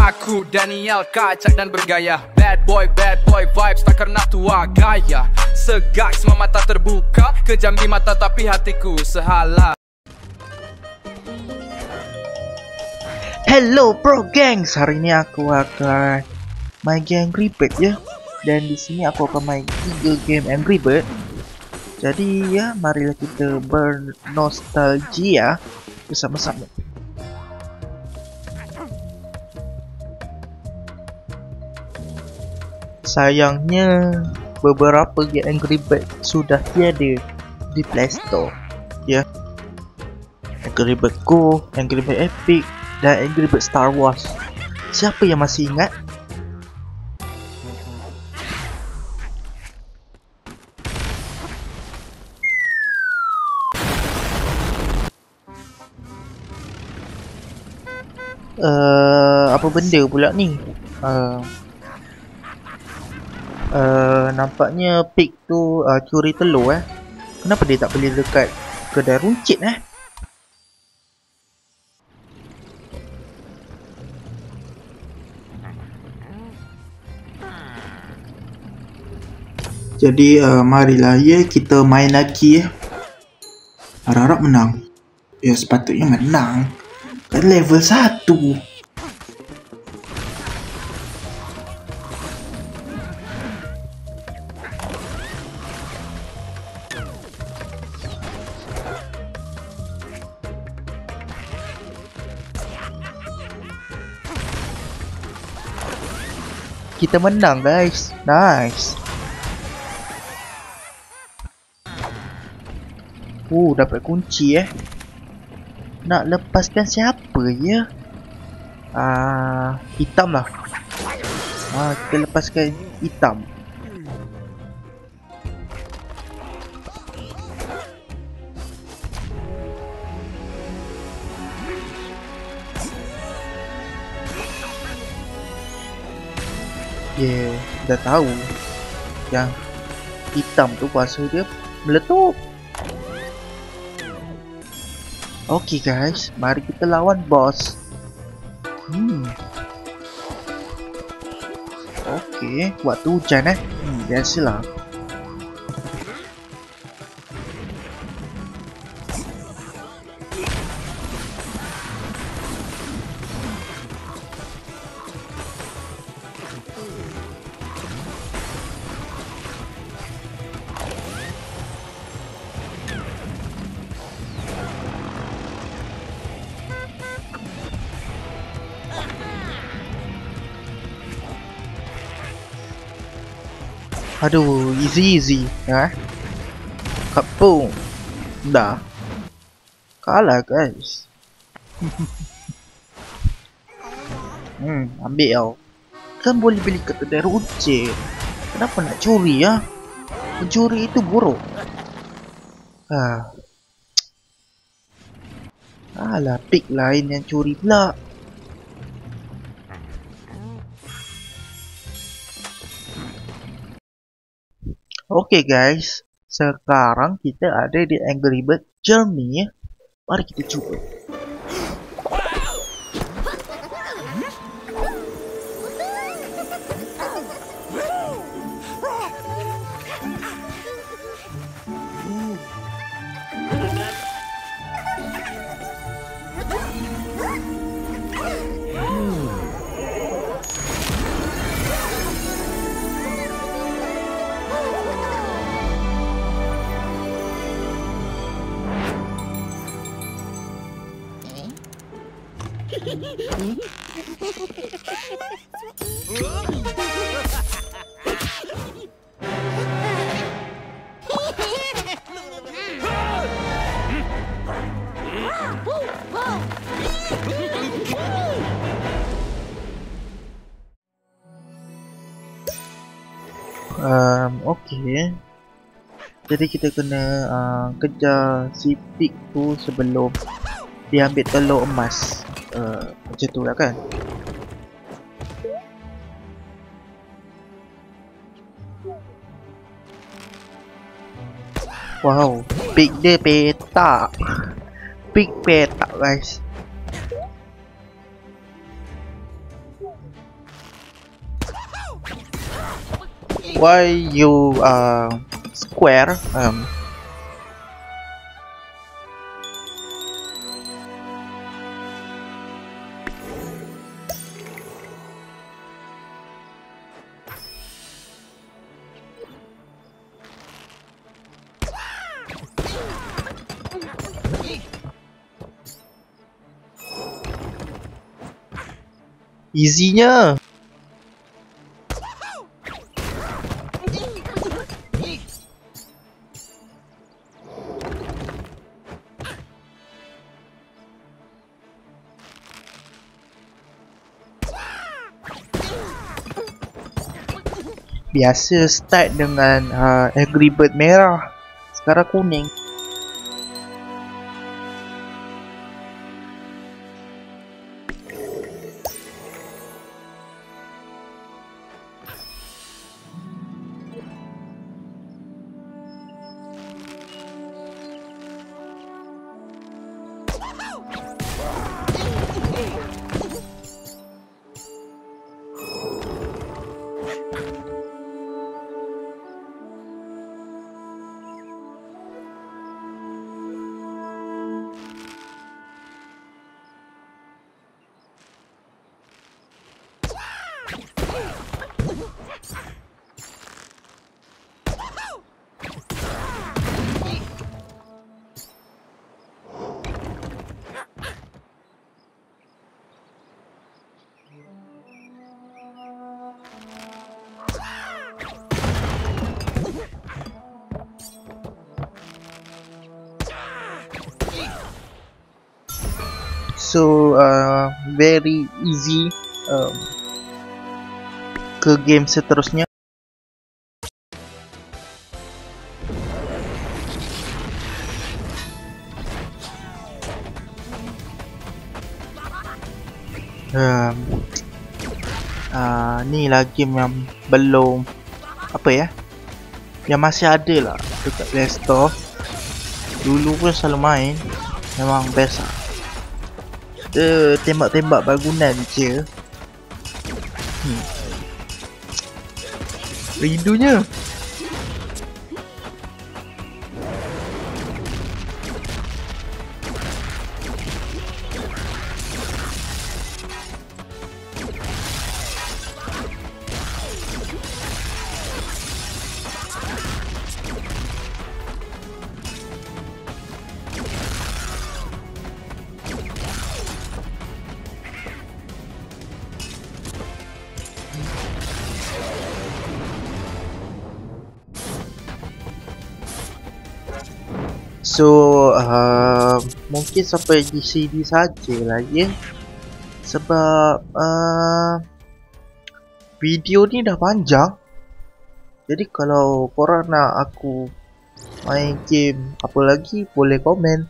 Aku Daniel kacak dan bergaya. Bad boy vibes tak karena tua gaya. Segak semua mata terbuka, kejam di mata tapi hatiku sehala. Hello bro gangs, hari ini aku akan main game Angry Bird ya. Dan di sini aku akan main 3 game Angry Bird. Jadi ya, marilah kita bernostalgia bersama-sama. Sayangnya beberapa game Angry Bird sudah tiada di Play Store ya. Angry Bird Go, Angry Bird Epic dan Angry Bird Star Wars. Siapa yang masih ingat? Apa benda pula ni? Nampaknya pig tu curi telur Kenapa dia tak boleh dekat kedai runcit Jadi marilah ya kita main lagi ya. Harap-harap menang. Ya sepatutnya menang. Kan level 1. Kita menang guys. Nice. Dapat kunci Nak lepaskan siapa ya? Hitam lah. Kita lepaskan hitam. Dah tahu yang hitam tu kuasa dia meletup. Okay guys, mari kita lawan boss. Okay, waktu hujan biasalah. Aduh, easy kapung. Dah kalah guys. Ambil tau. Kan boleh beli kat kedai runcit. Kenapa nak curi ya? Pencuri itu buruk. Alah, pig lain yang curi pula. Okay guys, sekarang kita ada di Angry Bird Journey. Mari kita cuba. Okay. Jadi kita kena kejar si pig tu sebelum dia ambil telur emas. Macam tu lah kan. Wow, pig dia petak. Pig petak guys. why you square easy-nya. Biasa start dengan Angry Bird merah, sekarang kuning. So very easy ke game seterusnya. Ni lah game yang belum apa ya, yang masih ada lah dekat Play Store. Dulu pun selalu main, memang best lah. Tembak-tembak bangunan je. Rindunya. So mungkin sampai di sini saja lah ya, sebab video ni dah panjang. Jadi kalau korang nak aku main game apa lagi, boleh komen.